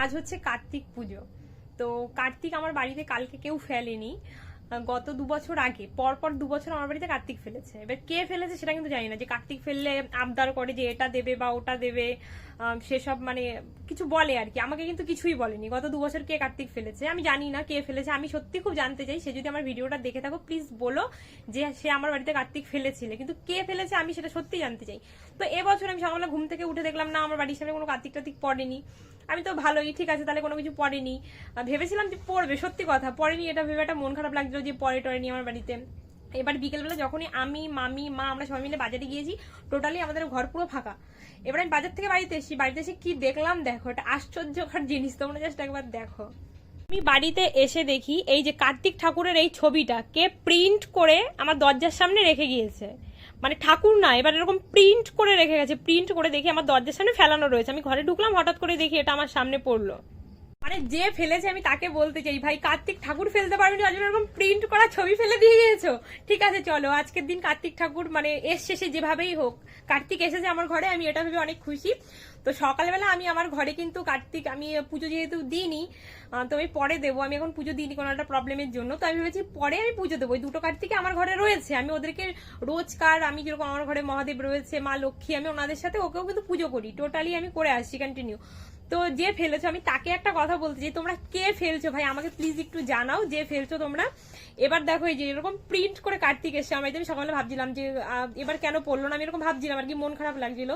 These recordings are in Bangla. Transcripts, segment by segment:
আজ হচ্ছে কার্তিক পুজো। তো কার্তিক আমার বাড়িতে কালকে কেউ ফেলেনি, গত 2 বছর আগে পরপর 2 বছর আমার বাড়িতে কার্তিক ফেলেছে। এবার কে ফেলেছে সেটা কিন্তু জানি না, যে কার্তিক ফেললে আবদার করে যে এটা দেবে বা ওটা দেবে, সেসব মানে কিছু বলে আর কি। আমাকে কিন্তু কিছুই বলেনি গত 2 বছর কে কার্তিক ফেলেছে। আমি জানি না কে ফেলেছে, আমি সত্যি খুব জানতে চাই। সে যদি আমার ভিডিওটা দেখে থাকো প্লিজ বলো যে সে আমার বাড়িতে কার্তিক ফেলেছিল, কিন্তু কে ফেলেছে আমি সেটা সত্যি জানতে চাই। তো এবছর আমি সকালবেলা ঘুম থেকে উঠে দেখলাম না, আমার বাড়ির সামনে কোনো কার্তিক টার্তিক পড়েনি। আমি তো ভালোই, ঠিক আছে তাহলে কোনো কিছু পড়েনি, ভেবেছিলাম যে পড়বে, সত্যি কথা পড়েনি, এটা ভেবে একটা মন খারাপ লাগছিল যে পড়ে টরেনি আমার বাড়িতে। এবার বিকেলবেলা যখনই আমি, মামি, মা আমরা সবাই মিলে বাজারে গিয়েছি, টোটালি আমাদের ঘর পুরো ফাঁকা। এবার আমি বাজার থেকে বাড়িতে এসেছি, বাড়িতে এসে কি দেখলাম দেখো, এটা আশ্চর্যকর জিনিস, তোমরা জাস্ট একবার দেখো। আমি বাড়িতে এসে দেখি এই যে কার্তিক ঠাকুরের এই ছবিটা কে প্রিন্ট করে আমার দরজার সামনে রেখে গিয়েছে। মানে ঠাকুর না, এবার এরকম প্রিন্ট করে রেখে গেছে। প্রিন্ট করে দেখি আমার দরজার সামনে ফেলানো রয়েছে। আমি ঘরে ঢুকলাম, হঠাৎ করে দেখি এটা আমার সামনে পড়লো। মানে যে ফেলেছে আমি তাকে বলতে চাই, ভাই কার্তিক ঠাকুর ফেলতে পারবেনি, আজ এরকম প্রিন্ট করা ছবি ফেলে দিয়ে গিয়েছো। ঠিক আছে চলো, আজকের দিন কার্তিক ঠাকুর মানে এসছে, সে যেভাবেই হোক কার্তিক এসেছে আমার ঘরে, আমি এটা ভেবে অনেক খুশি। তো সকালবেলা আমি আমার ঘরে কিন্তু কার্তিক, আমি পুজো যেহেতু দিইনি, তো আমি পরে দেবো, আমি এখন পুজো দিইনি কোনো একটা প্রবলেমের জন্য। তো আমি ভেবেছি পরে আমি পুজো দেবো। ওই 2টো কার্তিক আমার ঘরে রয়েছে, আমি ওদেরকে রোজকার, আমি যেরকম আমার ঘরে মহাদেব রয়েছে, মা লক্ষ্মী, আমি ওনাদের সাথে ওকেও কিন্তু পুজো করি, টোটালি আমি করে আসছি কন্টিনিউ। তো যে ফেলেছো আমি তাকে একটা কথা বলতে চাই, তোমরা কে ফেলছো ভাই আমাকে প্লিজ একটু জানাও যে ফেলছো তোমরা। এবার দেখো এই যে এরকম প্রিন্ট করে কার্তিক এসে আমার বাড়িতে, আমি সকালে ভাবছিলাম যে এবার কেন পড়লো না, আমি এরকম ভাবছিলাম আর কি, মন খারাপ লাগছিল।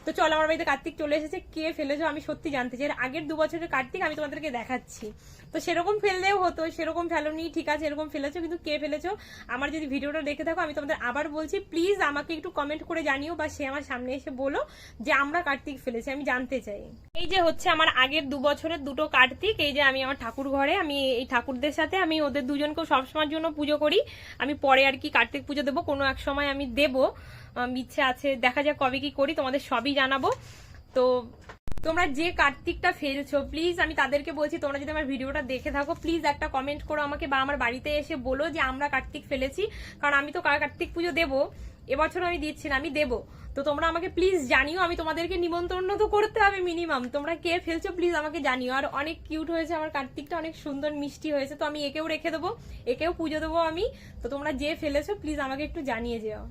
তো চলো আমার বাড়িতে কার্তিক চলে এসেছে, কে ফেলেছো আমি সত্যি জানতে চাই। আগের 2 বছরের কার্তিক আমি তোমাদেরকে দেখাচ্ছি। তো সেরকম ফেললেও হতো, সেরকম ফেলোনি, ঠিক আছে এরকম ফেলেছো, কিন্তু কে ফেলেছো আমার যদি ভিডিওটা দেখে থাকো, আমি তোমাদের আবার বলছি প্লিজ আমাকে একটু কমেন্ট করে জানিও, বা সে আমার সামনে এসে বলো যে আমরা কার্তিক ফেলেছি, আমি জানতে চাই। এই যে হচ্ছে আমার আগের 2 বছরের 2টো কার্তিক, এই যে আমি আমার ঠাকুর ঘরে, আমি এই ঠাকুরদের সাথে আমি ওদের দুজনকেও সবসময়ের জন্য পুজো করি। আমি পরে আর কি কার্তিক পুজো দেবো, কোনো এক সময় আমি দেবো, ইচ্ছে আছে, দেখা যাক কবে কি করি, তোমাদের সবই জানাবো। তো তোমরা যে কার্তিকটা ফেলছো প্লিজ আমি তাদেরকে বলছি, তোমরা যদি আমার ভিডিওটা দেখে থাকো প্লিজ একটা কমেন্ট করো আমাকে, বা আমার বাড়িতে এসে বলো যে আমরা কার্তিক ফেলেছি। কারণ আমি তো কার্তিক পুজো দেবো, এবছর আমি দিচ্ছি না, আমি দেবো। তো তোমরা আমাকে প্লিজ জানিও, আমি তোমাদেরকে নিমন্ত্রণ তো করতে হবে মিনিমাম, তোমরা কে ফেলছো প্লিজ আমাকে জানিও। আর অনেক কিউট হয়েছে আমার কার্তিকটা, অনেক সুন্দর মিষ্টি হয়েছে, তো আমি একেও রেখে দেবো, একেও পুজো দেবো আমি। তো তোমরা যে ফেলেছো প্লিজ আমাকে একটু জানিয়ে যেও।